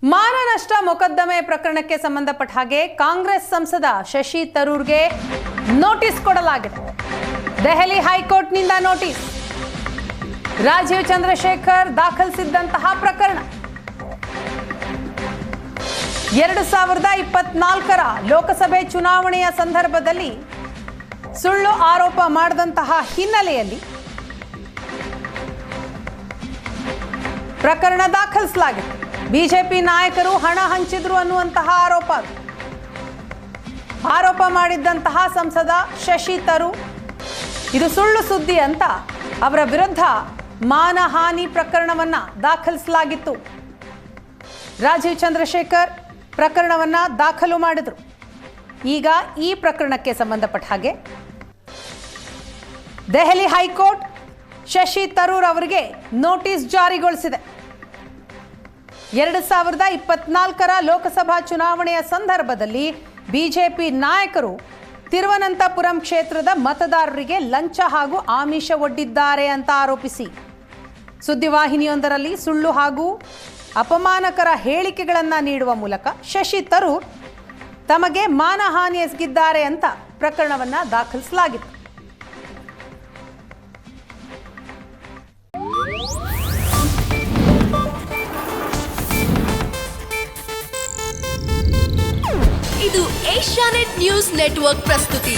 ಮಾನನಷ್ಟ ಮೊಕದ್ದಮೆ ಪ್ರಕರಣಕ್ಕೆ ಸಂಬಂಧಪಟ್ಟ ಹಾಗೆ ಕಾಂಗ್ರೆಸ್ ಸಂಸದ ಶಶಿ ತರೂರ್ಗೆ ನೋಟಿಸ್ ಕೊಡಲಾಗಿದೆ. ದೆಹಲಿ ಹೈಕೋರ್ಟ್ನಿಂದ ನೋಟಿಸ್. ರಾಜೀವ್ ಚಂದ್ರಶೇಖರ್ ದಾಖಲಿಸಿದ್ದಂತಹ ಪ್ರಕರಣ 2024ರ ಲೋಕಸಭೆ ಚುನಾವಣೆಯ ಸಂದರ್ಭದಲ್ಲಿ ಸುಳ್ಳು ಆರೋಪ ಮಾಡಿದಂತಹ ಹಿನ್ನೆಲೆಯಲ್ಲಿ ಪ್ರಕರಣ ದಾಖಲಿಸಲಾಗಿದೆ. ಬಿಜೆಪಿ ನಾಯಕರು ಹಣ ಹಂಚಿದ್ರು ಅನ್ನುವಂತಹ ಆರೋಪ ಮಾಡಿದ್ದಂತಹ ಸಂಸದ ಶಶಿ ತರೂರ್ ಇದು ಸುಳ್ಳು ಸುದ್ದಿ ಅಂತ ಅವರ ವಿರುದ್ಧ ಮಾನಹಾನಿ ಪ್ರಕರಣವನ್ನ ದಾಖಲಿಸಲಾಗಿತ್ತು. ರಾಜೀವ್ ಚಂದ್ರಶೇಖರ್ ಪ್ರಕರಣವನ್ನ ದಾಖಲು ಮಾಡಿದ್ರು. ಈಗ ಈ ಪ್ರಕರಣಕ್ಕೆ ಸಂಬಂಧಪಟ್ಟ ಹಾಗೆ ದೆಹಲಿ ಹೈಕೋರ್ಟ್ ಶಶಿ ತರೂರ್ ಅವರಿಗೆ ನೋಟಿಸ್ ಜಾರಿಗೊಳಿಸಿದೆ. 2024ರ ಲೋಕಸಭಾ ಚುನಾವಣೆಯ ಸಂದರ್ಭದಲ್ಲಿ ಬಿಜೆಪಿ ನಾಯಕರು ತಿರುವನಂತಪುರಂ ಕ್ಷೇತ್ರದ ಮತದಾರರಿಗೆ ಲಂಚ ಹಾಗೂ ಆಮಿಷ ಒಡ್ಡಿದ್ದಾರೆ ಅಂತ ಆರೋಪಿಸಿ ಸುದ್ದಿವಾಹಿನಿಯೊಂದರಲ್ಲಿ ಸುಳ್ಳು ಹಾಗೂ ಅಪಮಾನಕರ ಹೇಳಿಕೆಗಳನ್ನು ನೀಡುವ ಮೂಲಕ ಶಶಿ ತರೂರ್ ತಮಗೆ ಮಾನಹಾನಿ ಎಸಗಿದ್ದಾರೆ ಅಂತ ಪ್ರಕರಣವನ್ನು ದಾಖಲಿಸಲಾಗಿದೆ. ಇದು ಏಷ್ಯಾನೆಟ್ ನ್ಯೂಸ್ ನೆಟ್ವರ್ಕ್ ಪ್ರಸ್ತುತಿ.